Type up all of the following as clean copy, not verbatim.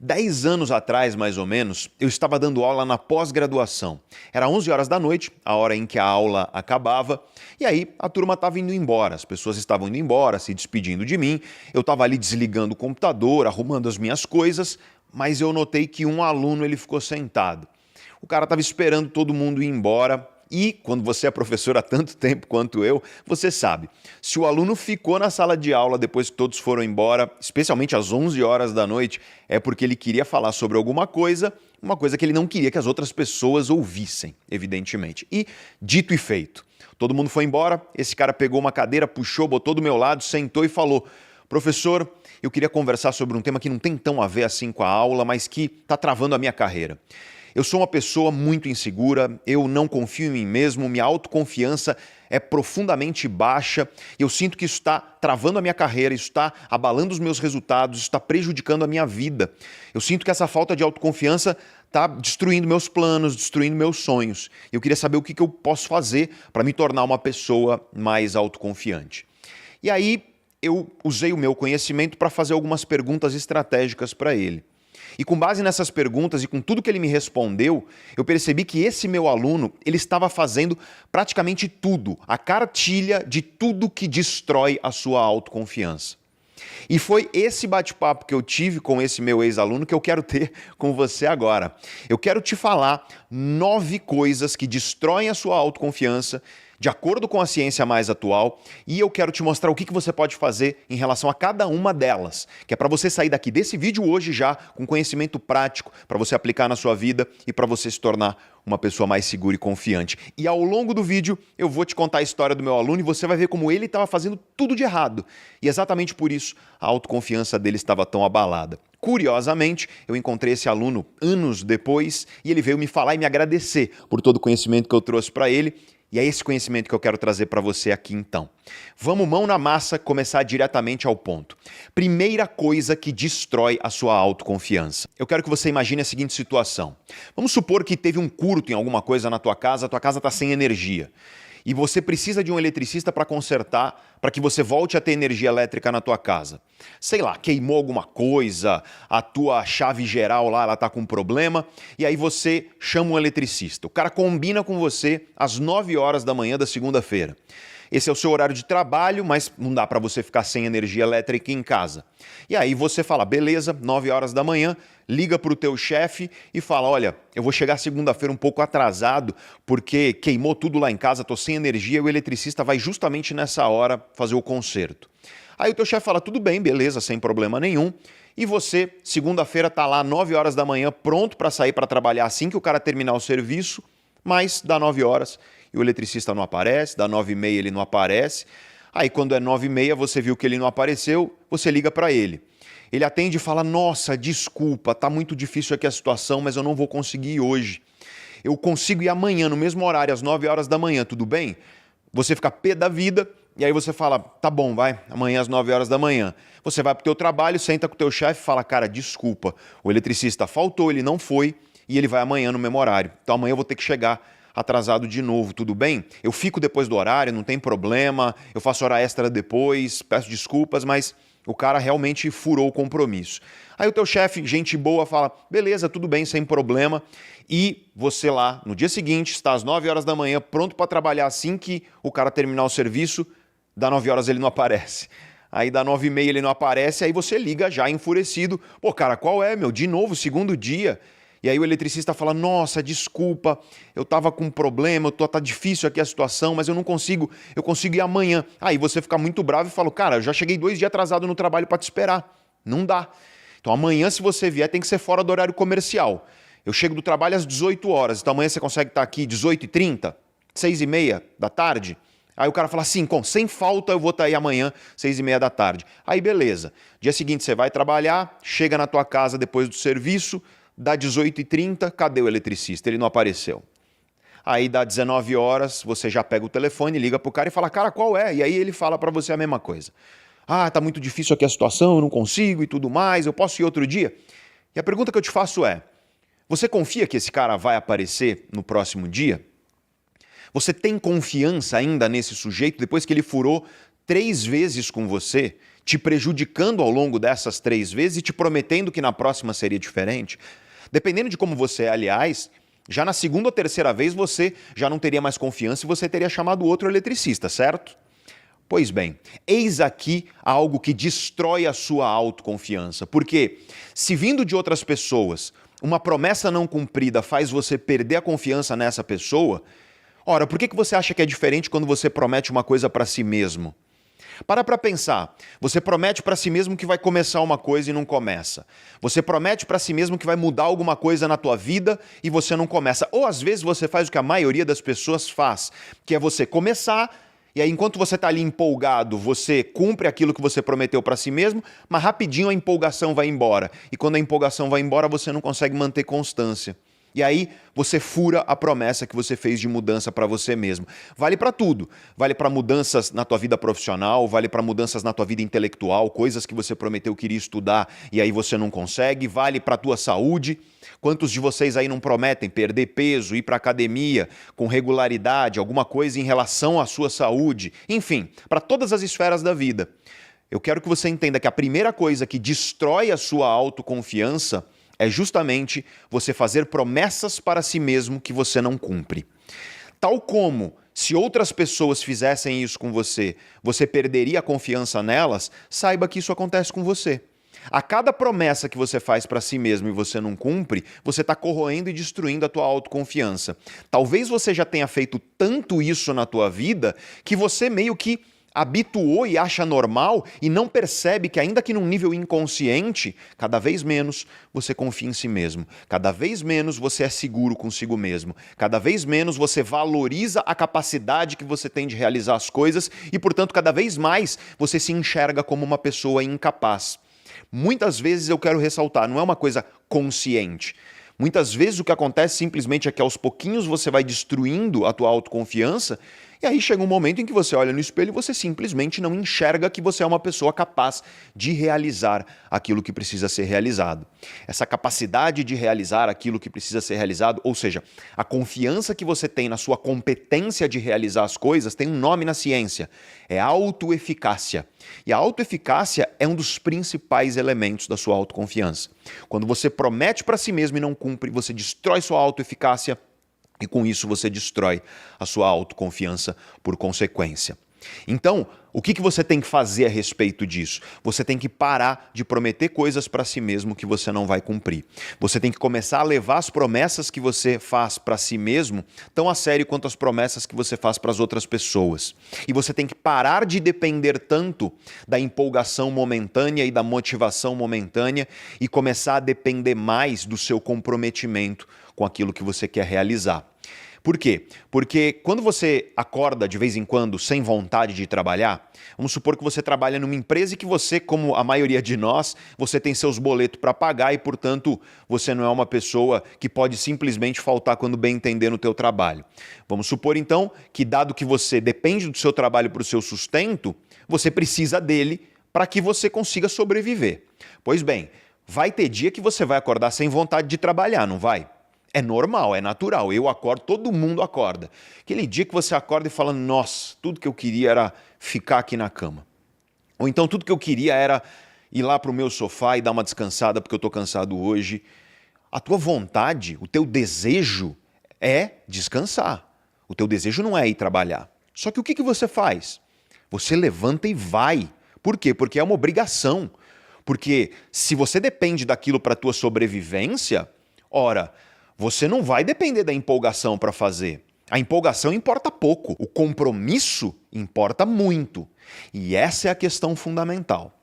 10 anos atrás, mais ou menos, eu estava dando aula na pós-graduação. Era 11 horas da noite, a hora em que a aula acabava, e aí a turma estava indo embora, as pessoas estavam indo embora, se despedindo de mim, eu estava ali desligando o computador, arrumando as minhas coisas, mas eu notei que um aluno ele ficou sentado. O cara estava esperando todo mundo ir embora. E, quando você é professor há tanto tempo quanto eu, você sabe, se o aluno ficou na sala de aula depois que todos foram embora, especialmente às 11 horas da noite, é porque ele queria falar sobre alguma coisa, uma coisa que ele não queria que as outras pessoas ouvissem, evidentemente. E, dito e feito, todo mundo foi embora, esse cara pegou uma cadeira, puxou, botou do meu lado, sentou e falou: professor, eu queria conversar sobre um tema que não tem tão a ver assim com a aula, mas que está travando a minha carreira. Eu sou uma pessoa muito insegura, eu não confio em mim mesmo, minha autoconfiança é profundamente baixa e eu sinto que isso está travando a minha carreira, isso está abalando os meus resultados, isso está prejudicando a minha vida. Eu sinto que essa falta de autoconfiança está destruindo meus planos, destruindo meus sonhos. Eu queria saber o que eu posso fazer para me tornar uma pessoa mais autoconfiante. E aí eu usei o meu conhecimento para fazer algumas perguntas estratégicas para ele. E com base nessas perguntas e com tudo que ele me respondeu, eu percebi que esse meu aluno, ele estava fazendo praticamente tudo, a cartilha de tudo que destrói a sua autoconfiança. E foi esse bate-papo que eu tive com esse meu ex-aluno que eu quero ter com você agora. Eu quero te falar 9 coisas que destroem a sua autoconfiança, de acordo com a ciência mais atual, e eu quero te mostrar o que você pode fazer em relação a cada uma delas, que é para você sair daqui desse vídeo hoje já com conhecimento prático, para você aplicar na sua vida e para você se tornar uma pessoa mais segura e confiante. E ao longo do vídeo eu vou te contar a história do meu aluno e você vai ver como ele estava fazendo tudo de errado. E exatamente por isso a autoconfiança dele estava tão abalada. Curiosamente, eu encontrei esse aluno anos depois e ele veio me falar e me agradecer por todo o conhecimento que eu trouxe para ele. E é esse conhecimento que eu quero trazer para você aqui então. Vamos mão na massa, começar diretamente ao ponto. Primeira coisa que destrói a sua autoconfiança. Eu quero que você imagine a seguinte situação. Vamos supor que teve um curto em alguma coisa na tua casa está sem energia. E você precisa de um eletricista para consertar, para que você volte a ter energia elétrica na tua casa. Sei lá, queimou alguma coisa, a tua chave geral lá, ela está com um problema, e aí você chama um eletricista. O cara combina com você às 9 horas da manhã da segunda-feira. Esse é o seu horário de trabalho, mas não dá para você ficar sem energia elétrica em casa. E aí você fala, beleza, 9 horas da manhã, liga para o teu chefe e fala, olha, eu vou chegar segunda-feira um pouco atrasado porque queimou tudo lá em casa, estou sem energia e o eletricista vai justamente nessa hora fazer o conserto. Aí o teu chefe fala, tudo bem, beleza, sem problema nenhum. E você, segunda-feira, está lá 9 horas da manhã, pronto para sair para trabalhar assim que o cara terminar o serviço, mas dá 9 horas e o eletricista não aparece, dá 9h30 ele não aparece. Aí quando é 9h30 você viu que ele não apareceu, você liga para ele. Ele atende e fala, nossa, desculpa, está muito difícil aqui a situação, mas eu não vou conseguir ir hoje. Eu consigo ir amanhã, no mesmo horário, às 9 horas da manhã, tudo bem? Você fica pé da vida e aí você fala, tá bom, vai, amanhã às 9 horas da manhã. Você vai para o teu trabalho, senta com o teu chefe e fala, cara, desculpa, o eletricista faltou, ele não foi e ele vai amanhã no mesmo horário. Então amanhã eu vou ter que chegar atrasado de novo, tudo bem? Eu fico depois do horário, não tem problema, eu faço hora extra depois, peço desculpas, mas o cara realmente furou o compromisso. Aí o teu chefe, gente boa, fala, beleza, tudo bem, sem problema. E você lá, no dia seguinte, está às 9 horas da manhã, pronto para trabalhar assim que o cara terminar o serviço, dá 9 horas ele não aparece. Aí dá 9h30 ele não aparece, aí você liga já enfurecido. Pô, cara, qual é, meu? De novo, segundo dia. E aí o eletricista fala, nossa, desculpa, eu estava com um problema, tá difícil aqui a situação, mas eu consigo ir amanhã. Aí você fica muito bravo e fala, cara, eu já cheguei 2 dias atrasado no trabalho para te esperar. Não dá. Então amanhã, se você vier, tem que ser fora do horário comercial. Eu chego do trabalho às 18 horas, então amanhã você consegue estar aqui 18h30, 6h30 da tarde? Aí o cara fala assim, sem falta eu vou estar aí amanhã, 6h30 da tarde. Aí beleza. Dia seguinte você vai trabalhar, chega na tua casa depois do serviço, dá 18h30, cadê o eletricista? Ele não apareceu. Aí dá 19 horas, você já pega o telefone, liga pro cara e fala, cara, qual é? E aí ele fala para você a mesma coisa. Ah, tá muito difícil aqui a situação, eu não consigo e tudo mais, eu posso ir outro dia? E a pergunta que eu te faço é, você confia que esse cara vai aparecer no próximo dia? Você tem confiança ainda nesse sujeito depois que ele furou 3 vezes com você, te prejudicando ao longo dessas 3 vezes e te prometendo que na próxima seria diferente? Dependendo de como você é, aliás, já na segunda ou terceira vez você já não teria mais confiança e você teria chamado outro eletricista, certo? Pois bem, eis aqui algo que destrói a sua autoconfiança. Porque se vindo de outras pessoas, uma promessa não cumprida faz você perder a confiança nessa pessoa, ora, por que você acha que é diferente quando você promete uma coisa para si mesmo? Para pensar. Você promete para si mesmo que vai começar uma coisa e não começa. Você promete para si mesmo que vai mudar alguma coisa na tua vida e você não começa. Ou às vezes você faz o que a maioria das pessoas faz, que é você começar e aí enquanto você está ali empolgado, você cumpre aquilo que você prometeu para si mesmo, mas rapidinho a empolgação vai embora. E quando a empolgação vai embora, você não consegue manter constância. E aí você fura a promessa que você fez de mudança para você mesmo. Vale para tudo. Vale para mudanças na tua vida profissional, vale para mudanças na tua vida intelectual, coisas que você prometeu que iria estudar e aí você não consegue. Vale para a tua saúde. Quantos de vocês aí não prometem perder peso, ir para academia com regularidade, alguma coisa em relação à sua saúde? Enfim, para todas as esferas da vida. Eu quero que você entenda que a primeira coisa que destrói a sua autoconfiança é justamente você fazer promessas para si mesmo que você não cumpre. Tal como, se outras pessoas fizessem isso com você, você perderia a confiança nelas, saiba que isso acontece com você. A cada promessa que você faz para si mesmo e você não cumpre, você está corroendo e destruindo a tua autoconfiança. Talvez você já tenha feito tanto isso na tua vida que você meio que habituou e acha normal e não percebe que, ainda que num nível inconsciente, cada vez menos você confia em si mesmo, cada vez menos você é seguro consigo mesmo, cada vez menos você valoriza a capacidade que você tem de realizar as coisas e, portanto, cada vez mais você se enxerga como uma pessoa incapaz. Muitas vezes eu quero ressaltar, não é uma coisa consciente. Muitas vezes o que acontece simplesmente é que aos pouquinhos você vai destruindo a tua autoconfiança e aí chega um momento em que você olha no espelho e você simplesmente não enxerga que você é uma pessoa capaz de realizar aquilo que precisa ser realizado. Essa capacidade de realizar aquilo que precisa ser realizado, ou seja, a confiança que você tem na sua competência de realizar as coisas, tem um nome na ciência, é autoeficácia. E a autoeficácia é um dos principais elementos da sua autoconfiança. Quando você promete para si mesmo e não cumpre, você destrói sua autoeficácia, e com isso você destrói a sua autoconfiança por consequência. Então, o que você tem que fazer a respeito disso? Você tem que parar de prometer coisas para si mesmo que você não vai cumprir. Você tem que começar a levar as promessas que você faz para si mesmo tão a sério quanto as promessas que você faz para as outras pessoas. E você tem que parar de depender tanto da empolgação momentânea e da motivação momentânea e começar a depender mais do seu comprometimento com aquilo que você quer realizar. Por quê? Porque quando você acorda de vez em quando sem vontade de trabalhar, vamos supor que você trabalha numa empresa e que você, como a maioria de nós, você tem seus boletos para pagar e, portanto, você não é uma pessoa que pode simplesmente faltar quando bem entender no teu trabalho. Vamos supor, então, que dado que você depende do seu trabalho para o seu sustento, você precisa dele para que você consiga sobreviver. Pois bem, vai ter dia que você vai acordar sem vontade de trabalhar, não vai? É normal, é natural. Eu acordo, todo mundo acorda. Aquele dia que você acorda e fala, nossa, tudo que eu queria era ficar aqui na cama. Ou então tudo que eu queria era ir lá para o meu sofá e dar uma descansada porque eu estou cansado hoje. A tua vontade, o teu desejo é descansar. O teu desejo não é ir trabalhar. Só que o que você faz? Você levanta e vai. Por quê? Porque é uma obrigação. Porque se você depende daquilo para a tua sobrevivência, ora, você não vai depender da empolgação para fazer. A empolgação importa pouco, o compromisso importa muito. E essa é a questão fundamental.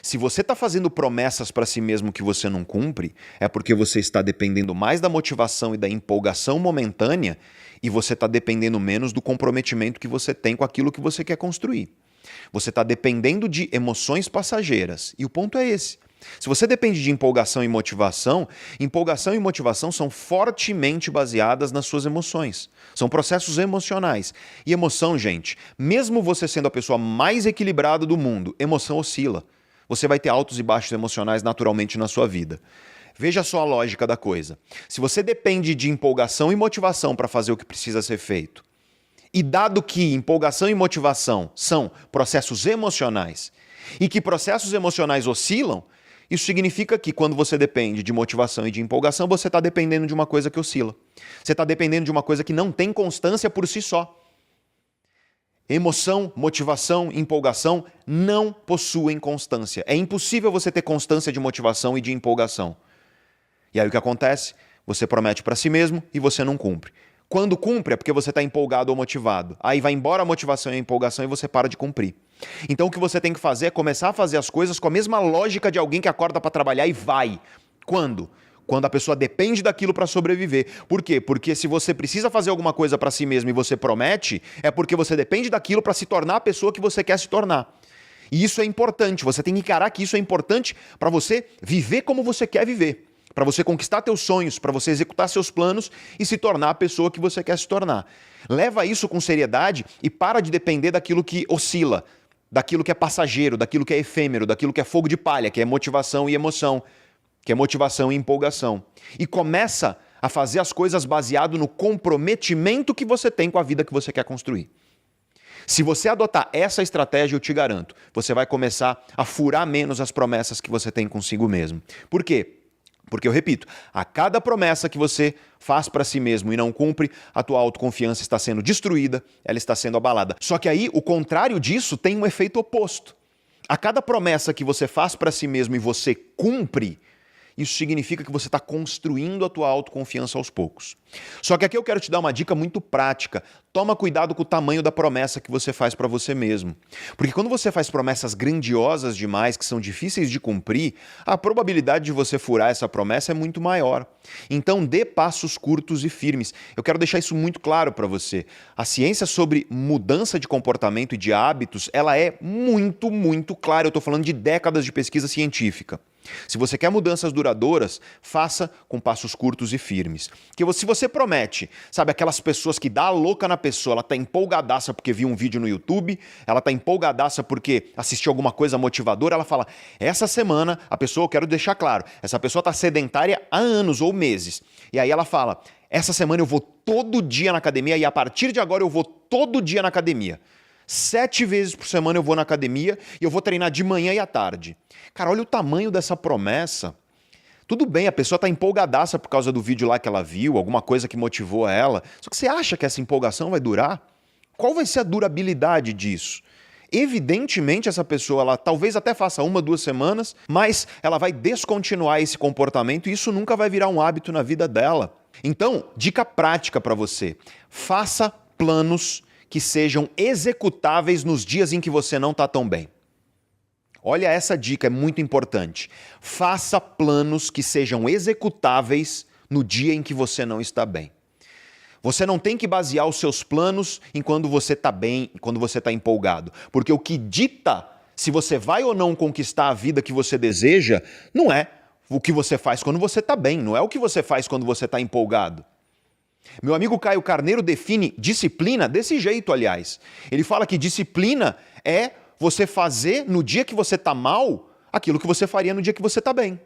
Se você está fazendo promessas para si mesmo que você não cumpre, é porque você está dependendo mais da motivação e da empolgação momentânea e você está dependendo menos do comprometimento que você tem com aquilo que você quer construir. Você está dependendo de emoções passageiras. E o ponto é esse. Se você depende de empolgação e motivação são fortemente baseadas nas suas emoções. São processos emocionais. E emoção, gente, mesmo você sendo a pessoa mais equilibrada do mundo, emoção oscila. Você vai ter altos e baixos emocionais naturalmente na sua vida. Veja só a lógica da coisa. Se você depende de empolgação e motivação para fazer o que precisa ser feito, E dado que empolgação e motivação são processos emocionais e que processos emocionais oscilam, isso significa que quando você depende de motivação e de empolgação, você está dependendo de uma coisa que oscila. Você está dependendo de uma coisa que não tem constância por si só. Emoção, motivação, empolgação não possuem constância. É impossível você ter constância de motivação e de empolgação. E aí o que acontece? Você promete para si mesmo e você não cumpre. Quando cumpre é porque você está empolgado ou motivado. Aí vai embora a motivação e a empolgação e você para de cumprir. Então o que você tem que fazer é começar a fazer as coisas com a mesma lógica de alguém que acorda para trabalhar e vai. Quando? Quando a pessoa depende daquilo para sobreviver. Por quê? Porque se você precisa fazer alguma coisa para si mesmo e você promete, é porque você depende daquilo para se tornar a pessoa que você quer se tornar. E isso é importante. Você tem que encarar que isso é importante para você viver como você quer viver. Para você conquistar teus sonhos, para você executar seus planos e se tornar a pessoa que você quer se tornar. Leva isso com seriedade e para de depender daquilo que oscila, daquilo que é passageiro, daquilo que é efêmero, daquilo que é fogo de palha, que é motivação e emoção, que é motivação e empolgação. E começa a fazer as coisas baseado no comprometimento que você tem com a vida que você quer construir. Se você adotar essa estratégia, eu te garanto, você vai começar a furar menos as promessas que você tem consigo mesmo. Por quê? Porque eu repito, a cada promessa que você faz para si mesmo e não cumpre, a tua autoconfiança está sendo destruída, ela está sendo abalada. Só que aí, o contrário disso tem um efeito oposto. A cada promessa que você faz para si mesmo e você cumpre, isso significa que você está construindo a tua autoconfiança aos poucos. Só que aqui eu quero te dar uma dica muito prática. Toma cuidado com o tamanho da promessa que você faz para você mesmo. Porque quando você faz promessas grandiosas demais, que são difíceis de cumprir, a probabilidade de você furar essa promessa é muito maior. Então dê passos curtos e firmes. Eu quero deixar isso muito claro para você. A ciência sobre mudança de comportamento e de hábitos, ela é muito, muito clara. Eu estou falando de décadas de pesquisa científica. Se você quer mudanças duradouras, faça com passos curtos e firmes. Porque se você promete, sabe, aquelas pessoas que dá a louca na pessoa, ela tá empolgadaça porque viu um vídeo no YouTube, ela tá empolgadaça porque assistiu alguma coisa motivadora, ela fala, essa semana, a pessoa, eu quero deixar claro, essa pessoa tá sedentária há anos ou meses. E aí ela fala, essa semana eu vou todo dia na academia e a partir de agora eu vou todo dia na academia. 7 vezes por semana eu vou na academia e eu vou treinar de manhã e à tarde. Cara, olha o tamanho dessa promessa. Tudo bem, a pessoa está empolgadaça por causa do vídeo lá que ela viu, alguma coisa que motivou ela. Só que você acha que essa empolgação vai durar? Qual vai ser a durabilidade disso? Evidentemente essa pessoa, ela talvez até faça 1, 2 semanas, mas ela vai descontinuar esse comportamento e isso nunca vai virar um hábito na vida dela. Então, dica prática para você. Faça planos que sejam executáveis nos dias em que você não está tão bem. Olha, essa dica é muito importante. Faça planos que sejam executáveis no dia em que você não está bem. Você não tem que basear os seus planos em quando você está bem, quando você está empolgado. Porque o que dita se você vai ou não conquistar a vida que você deseja, não é o que você faz quando você está bem, não é o que você faz quando você está empolgado. Meu amigo Caio Carneiro define disciplina desse jeito, aliás. Ele fala que disciplina é você fazer no dia que você está mal aquilo que você faria no dia que você está bem.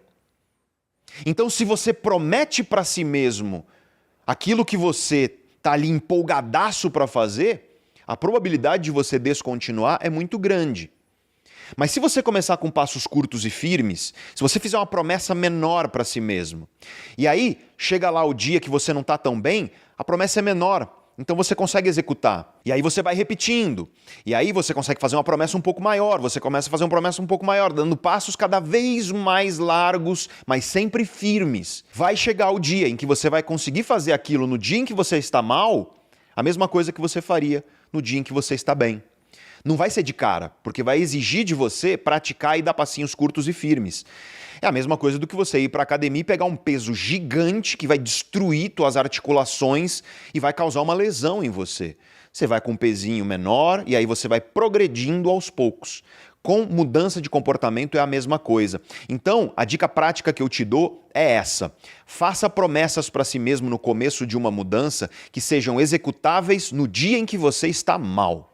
Então, se você promete para si mesmo aquilo que você está ali empolgadaço para fazer, a probabilidade de você descontinuar é muito grande. Mas se você começar com passos curtos e firmes, se você fizer uma promessa menor para si mesmo, e aí chega lá o dia que você não está tão bem, a promessa é menor, então você consegue executar. E aí você vai repetindo, e aí você consegue fazer uma promessa um pouco maior, você começa a fazer uma promessa um pouco maior, dando passos cada vez mais largos, mas sempre firmes. Vai chegar o dia em que você vai conseguir fazer aquilo no dia em que você está mal, a mesma coisa que você faria no dia em que você está bem. Não vai ser de cara, porque vai exigir de você praticar e dar passinhos curtos e firmes. É a mesma coisa do que você ir para a academia e pegar um peso gigante que vai destruir tuas articulações e vai causar uma lesão em você. Você vai com um pezinho menor e aí você vai progredindo aos poucos. Com mudança de comportamento é a mesma coisa. Então, a dica prática que eu te dou é essa. Faça promessas para si mesmo no começo de uma mudança que sejam executáveis no dia em que você está mal.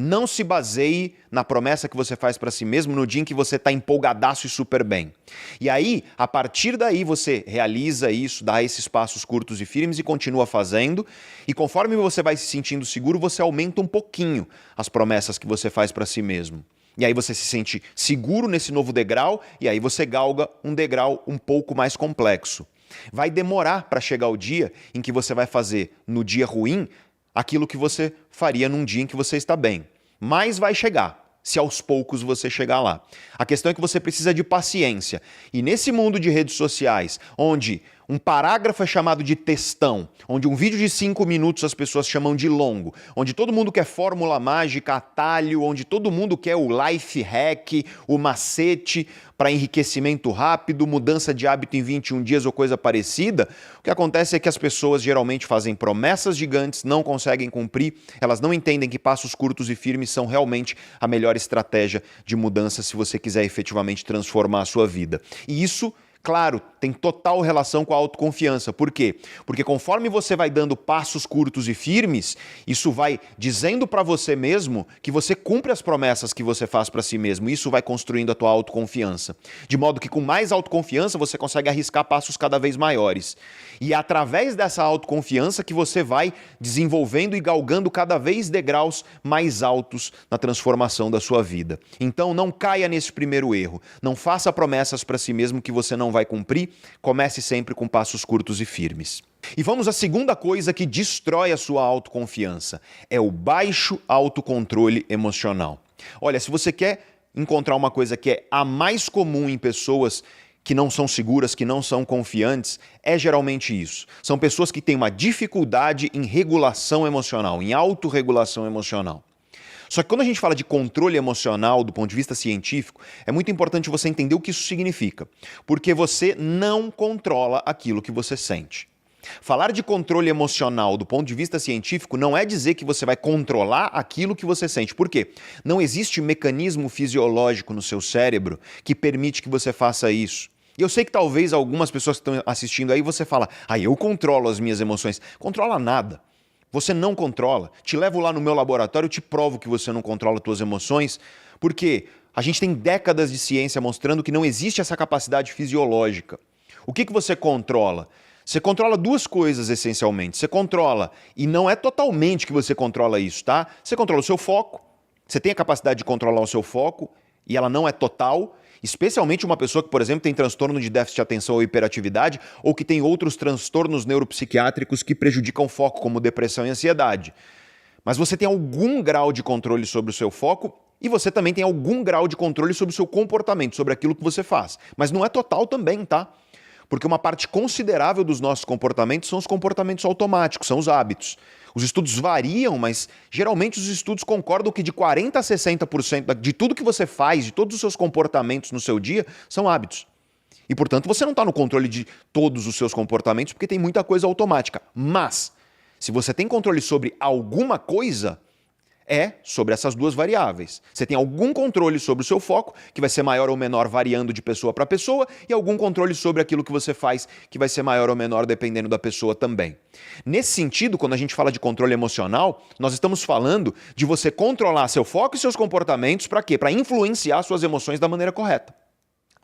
Não se baseie na promessa que você faz para si mesmo no dia em que você está empolgadaço e super bem. E aí, a partir daí, você realiza isso, dá esses passos curtos e firmes e continua fazendo. E conforme você vai se sentindo seguro, você aumenta um pouquinho as promessas que você faz para si mesmo. E aí você se sente seguro nesse novo degrau e aí você galga um degrau um pouco mais complexo. Vai demorar para chegar o dia em que você vai fazer no dia ruim aquilo que você faria num dia em que você está bem. Mas vai chegar, se aos poucos você chegar lá. A questão é que você precisa de paciência. E nesse mundo de redes sociais, onde um parágrafo é chamado de textão, onde um vídeo de 5 minutos as pessoas chamam de longo, onde todo mundo quer fórmula mágica, atalho, onde todo mundo quer o life hack, o macete para enriquecimento rápido, mudança de hábito em 21 dias ou coisa parecida, o que acontece é que as pessoas geralmente fazem promessas gigantes, não conseguem cumprir, elas não entendem que passos curtos e firmes são realmente a melhor estratégia de mudança se você quiser efetivamente transformar a sua vida. E isso, claro, tem total relação com a autoconfiança. Por quê? Porque conforme você vai dando passos curtos e firmes, isso vai dizendo para você mesmo que você cumpre as promessas que você faz para si mesmo. Isso vai construindo a tua autoconfiança. De modo que com mais autoconfiança você consegue arriscar passos cada vez maiores. E é através dessa autoconfiança que você vai desenvolvendo e galgando cada vez degraus mais altos na transformação da sua vida. Então não caia nesse primeiro erro. Não faça promessas para si mesmo que você não vai cumprir. Comece sempre com passos curtos e firmes. E vamos à segunda coisa que destrói a sua autoconfiança. É o baixo autocontrole emocional. Olha, se você quer encontrar uma coisa que é a mais comum em pessoas que não são seguras, que não são confiantes, é geralmente isso. São pessoas que têm uma dificuldade em regulação emocional, em autorregulação emocional. Só que quando a gente fala de controle emocional do ponto de vista científico, é muito importante você entender o que isso significa. Porque você não controla aquilo que você sente. Falar de controle emocional do ponto de vista científico não é dizer que você vai controlar aquilo que você sente. Por quê? Não existe mecanismo fisiológico no seu cérebro que permite que você faça isso. E eu sei que talvez algumas pessoas que estão assistindo aí, você fala, eu controlo as minhas emoções. Controla nada. Você não controla. Te levo lá no meu laboratório e te provo que você não controla as suas emoções, porque a gente tem décadas de ciência mostrando que não existe essa capacidade fisiológica. O que você controla? Você controla duas coisas, essencialmente. Você controla, e não é totalmente que você controla isso, tá? Você controla o seu foco, você tem a capacidade de controlar o seu foco, e ela não é total, especialmente uma pessoa que, por exemplo, tem transtorno de déficit de atenção ou hiperatividade, ou que tem outros transtornos neuropsiquiátricos que prejudicam o foco, como depressão e ansiedade. Mas você tem algum grau de controle sobre o seu foco e você também tem algum grau de controle sobre o seu comportamento, sobre aquilo que você faz. Mas não é total também, tá? Porque uma parte considerável dos nossos comportamentos são os comportamentos automáticos, são os hábitos. Os estudos variam, mas geralmente os estudos concordam que de 40% a 60% de tudo que você faz, de todos os seus comportamentos no seu dia, são hábitos. E, portanto, você não está no controle de todos os seus comportamentos porque tem muita coisa automática. Mas, se você tem controle sobre alguma coisa, é sobre essas duas variáveis. Você tem algum controle sobre o seu foco, que vai ser maior ou menor variando de pessoa para pessoa, e algum controle sobre aquilo que você faz, que vai ser maior ou menor dependendo da pessoa também. Nesse sentido, quando a gente fala de controle emocional, nós estamos falando de você controlar seu foco e seus comportamentos para quê? Para influenciar suas emoções da maneira correta.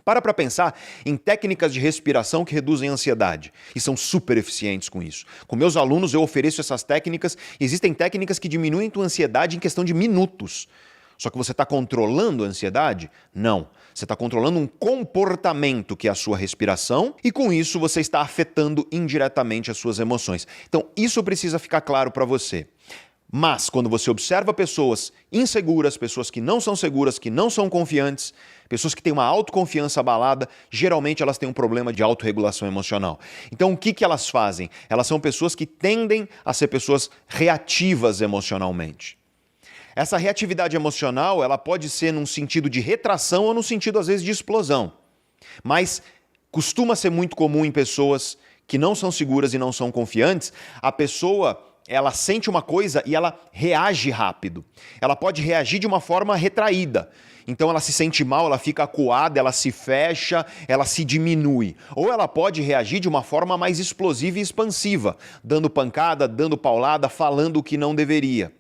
Para pensar em técnicas de respiração que reduzem a ansiedade e são super eficientes com isso. Com meus alunos eu ofereço essas técnicas. Existem técnicas que diminuem a tua ansiedade em questão de minutos. Só que você está controlando a ansiedade? Não. Você está controlando um comportamento que é a sua respiração e com isso você está afetando indiretamente as suas emoções. Então isso precisa ficar claro para você. Mas, quando você observa pessoas inseguras, pessoas que não são seguras, que não são confiantes, pessoas que têm uma autoconfiança abalada, geralmente elas têm um problema de autorregulação emocional. Então, o que elas fazem? Elas são pessoas que tendem a ser pessoas reativas emocionalmente. Essa reatividade emocional, ela pode ser num sentido de retração ou no sentido, às vezes, de explosão. Mas costuma ser muito comum em pessoas que não são seguras e não são confiantes, a pessoa ela sente uma coisa e ela reage rápido. Ela pode reagir de uma forma retraída. Então ela se sente mal, ela fica acuada, ela se fecha, ela se diminui. Ou ela pode reagir de uma forma mais explosiva e expansiva, dando pancada, dando paulada, falando o que não deveria.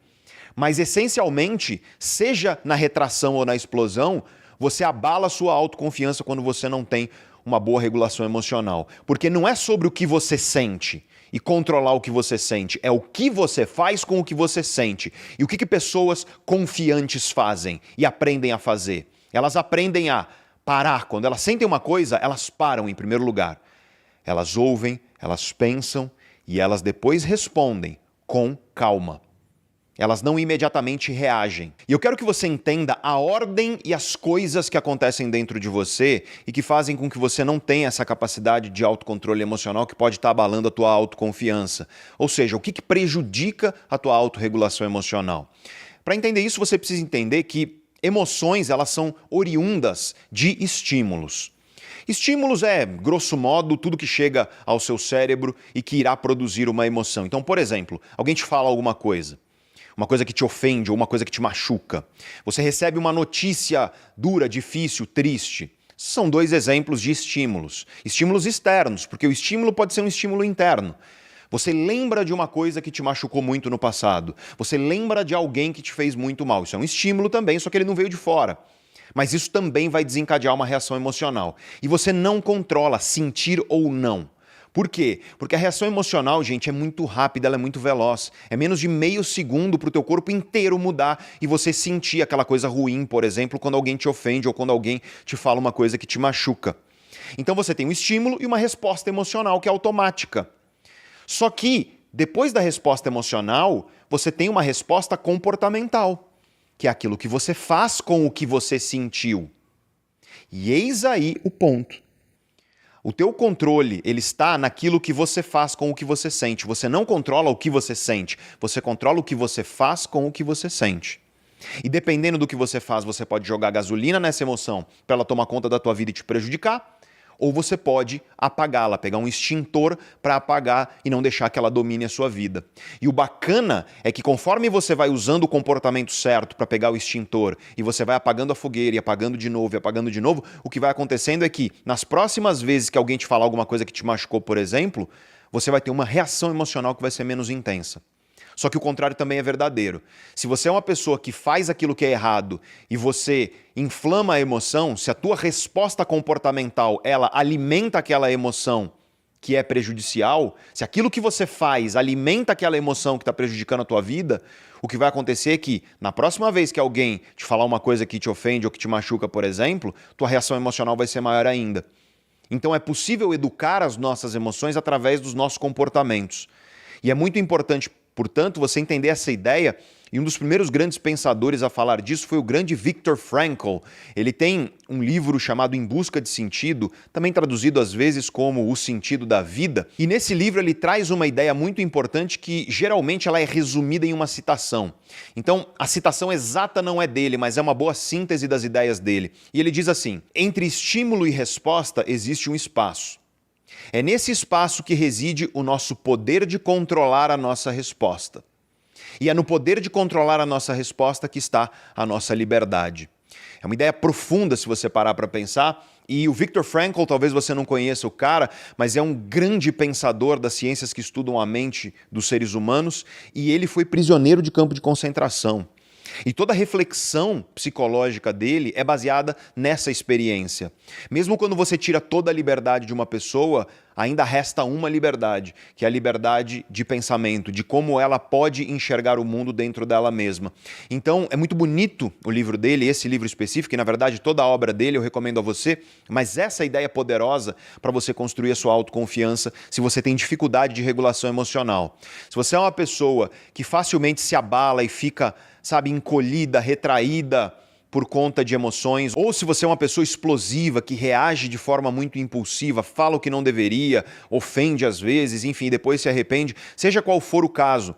Mas, essencialmente, seja na retração ou na explosão, você abala a sua autoconfiança quando você não tem uma boa regulação emocional. Porque não é sobre o que você sente e controlar o que você sente, é o que você faz com o que você sente. E o que pessoas confiantes fazem e aprendem a fazer? Elas aprendem a parar. Quando elas sentem uma coisa, elas param em primeiro lugar. Elas ouvem, elas pensam e elas depois respondem com calma. Elas não imediatamente reagem. E eu quero que você entenda a ordem e as coisas que acontecem dentro de você e que fazem com que você não tenha essa capacidade de autocontrole emocional que pode estar abalando a tua autoconfiança. Ou seja, o que prejudica a tua autorregulação emocional. Para entender isso, você precisa entender que emoções, elas são oriundas de estímulos. Estímulos é, grosso modo, tudo que chega ao seu cérebro e que irá produzir uma emoção. Então, por exemplo, alguém te fala alguma coisa que te ofende ou uma coisa que te machuca. Você recebe uma notícia dura, difícil, triste. São dois exemplos de estímulos. Estímulos externos, porque o estímulo pode ser um estímulo interno. Você lembra de uma coisa que te machucou muito no passado. Você lembra de alguém que te fez muito mal. Isso é um estímulo também, só que ele não veio de fora. Mas isso também vai desencadear uma reação emocional. E você não controla sentir ou não. Por quê? Porque a reação emocional, gente, é muito rápida, ela é muito veloz. É menos de meio segundo para o teu corpo inteiro mudar e você sentir aquela coisa ruim, por exemplo, quando alguém te ofende ou quando alguém te fala uma coisa que te machuca. Então você tem um estímulo e uma resposta emocional que é automática. Só que, depois da resposta emocional, você tem uma resposta comportamental, que é aquilo que você faz com o que você sentiu. E eis aí o ponto. O teu controle, ele está naquilo que você faz com o que você sente. Você não controla o que você sente, você controla o que você faz com o que você sente. E dependendo do que você faz, você pode jogar gasolina nessa emoção para ela tomar conta da tua vida e te prejudicar, ou você pode apagá-la, pegar um extintor para apagar e não deixar que ela domine a sua vida. E o bacana é que conforme você vai usando o comportamento certo para pegar o extintor e você vai apagando a fogueira e apagando de novo e apagando de novo, o que vai acontecendo é que nas próximas vezes que alguém te falar alguma coisa que te machucou, por exemplo, você vai ter uma reação emocional que vai ser menos intensa. Só que o contrário também é verdadeiro. Se você é uma pessoa que faz aquilo que é errado e você inflama a emoção, se a tua resposta comportamental ela alimenta aquela emoção que é prejudicial, se aquilo que você faz alimenta aquela emoção que está prejudicando a tua vida, o que vai acontecer é que na próxima vez que alguém te falar uma coisa que te ofende ou que te machuca, por exemplo, tua reação emocional vai ser maior ainda. Então é possível educar as nossas emoções através dos nossos comportamentos. E é muito importante, portanto, você entender essa ideia, e um dos primeiros grandes pensadores a falar disso foi o grande Viktor Frankl. Ele tem um livro chamado Em Busca de Sentido, também traduzido às vezes como O Sentido da Vida, e nesse livro ele traz uma ideia muito importante que geralmente ela é resumida em uma citação. Então, a citação exata não é dele, mas é uma boa síntese das ideias dele. E ele diz assim: entre estímulo e resposta existe um espaço. É nesse espaço que reside o nosso poder de controlar a nossa resposta. E é no poder de controlar a nossa resposta que está a nossa liberdade. É uma ideia profunda se você parar para pensar. E o Viktor Frankl, talvez você não conheça o cara, mas é um grande pensador das ciências que estudam a mente dos seres humanos, e ele foi prisioneiro de campo de concentração. E toda a reflexão psicológica dele é baseada nessa experiência. Mesmo quando você tira toda a liberdade de uma pessoa, ainda resta uma liberdade, que é a liberdade de pensamento, de como ela pode enxergar o mundo dentro dela mesma. Então, é muito bonito o livro dele, esse livro específico, e na verdade toda a obra dele eu recomendo a você, mas essa ideia é poderosa para você construir a sua autoconfiança se você tem dificuldade de regulação emocional. Se você é uma pessoa que facilmente se abala e fica, encolhida, retraída por conta de emoções, ou se você é uma pessoa explosiva, que reage de forma muito impulsiva, fala o que não deveria, ofende às vezes, enfim, depois se arrepende, seja qual for o caso,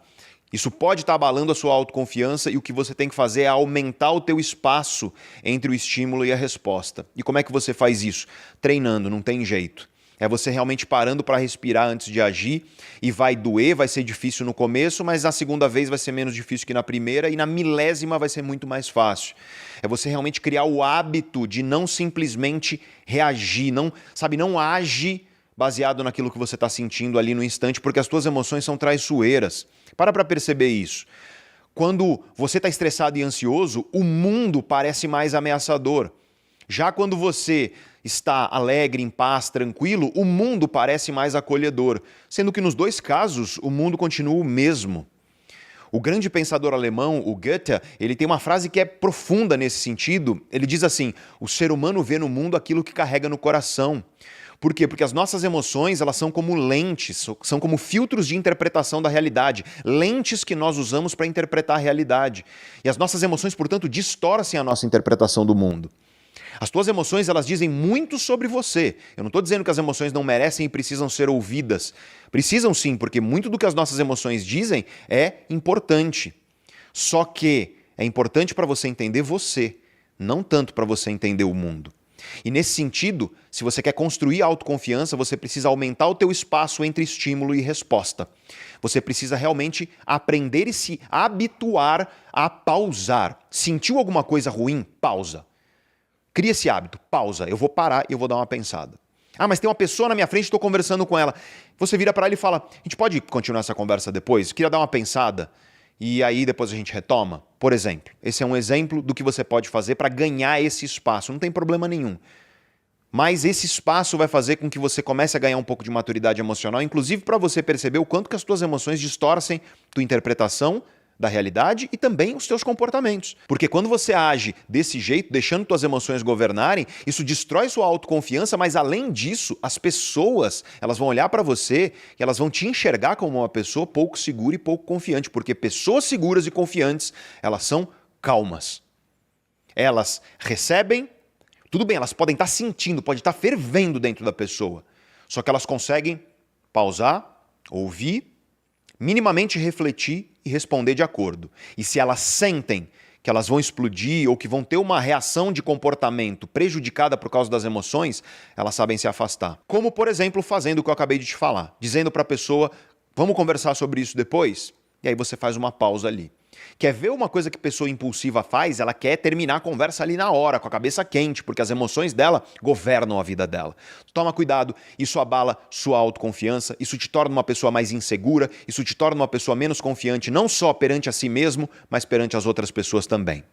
isso pode estar abalando a sua autoconfiança e o que você tem que fazer é aumentar o teu espaço entre o estímulo e a resposta. E como é que você faz isso? Treinando, não tem jeito. É você realmente parando para respirar antes de agir, e vai doer, vai ser difícil no começo, mas na segunda vez vai ser menos difícil que na primeira, e na milésima vai ser muito mais fácil. É você realmente criar o hábito de não simplesmente reagir, não age baseado naquilo que você está sentindo ali no instante, porque as tuas emoções são traiçoeiras. Para perceber isso. Quando você está estressado e ansioso, o mundo parece mais ameaçador. Já quando você está alegre, em paz, tranquilo, o mundo parece mais acolhedor, sendo que nos dois casos o mundo continua o mesmo. O grande pensador alemão, o Goethe, ele tem uma frase que é profunda nesse sentido. Ele diz assim: o ser humano vê no mundo aquilo que carrega no coração. Por quê? Porque as nossas emoções, elas são como lentes, são como filtros de interpretação da realidade, lentes que nós usamos para interpretar a realidade. E as nossas emoções, portanto, distorcem a nossa interpretação do mundo. As tuas emoções, elas dizem muito sobre você. Eu não estou dizendo que as emoções não merecem e precisam ser ouvidas. Precisam sim, porque muito do que as nossas emoções dizem é importante. Só que é importante para você entender você, não tanto para você entender o mundo. E nesse sentido, se você quer construir autoconfiança, você precisa aumentar o teu espaço entre estímulo e resposta. Você precisa realmente aprender e se habituar a pausar. Sentiu alguma coisa ruim? Pausa. Cria esse hábito, pausa, eu vou parar e eu vou dar uma pensada. Ah, mas tem uma pessoa na minha frente, estou conversando com ela. Você vira para ela e fala, a gente pode continuar essa conversa depois? Eu queria dar uma pensada e aí depois a gente retoma? Por exemplo, esse é um exemplo do que você pode fazer para ganhar esse espaço, não tem problema nenhum. Mas esse espaço vai fazer com que você comece a ganhar um pouco de maturidade emocional, inclusive para você perceber o quanto que as tuas emoções distorcem tua interpretação da realidade e também os teus comportamentos. Porque quando você age desse jeito, deixando tuas emoções governarem, isso destrói sua autoconfiança, mas além disso, as pessoas, elas vão olhar para você e elas vão te enxergar como uma pessoa pouco segura e pouco confiante, porque pessoas seguras e confiantes, elas são calmas. Elas recebem, tudo bem, elas podem estar sentindo, pode estar fervendo dentro da pessoa, só que elas conseguem pausar, ouvir, minimamente refletir e responder de acordo. E se elas sentem que elas vão explodir ou que vão ter uma reação de comportamento prejudicada por causa das emoções, elas sabem se afastar. Como, por exemplo, fazendo o que eu acabei de te falar, dizendo para a pessoa, vamos conversar sobre isso depois? E aí você faz uma pausa ali. Quer ver uma coisa que pessoa impulsiva faz? Ela quer terminar a conversa ali na hora, com a cabeça quente, porque as emoções dela governam a vida dela. Toma cuidado, isso abala sua autoconfiança, isso te torna uma pessoa mais insegura, isso te torna uma pessoa menos confiante, não só perante a si mesmo, mas perante as outras pessoas também.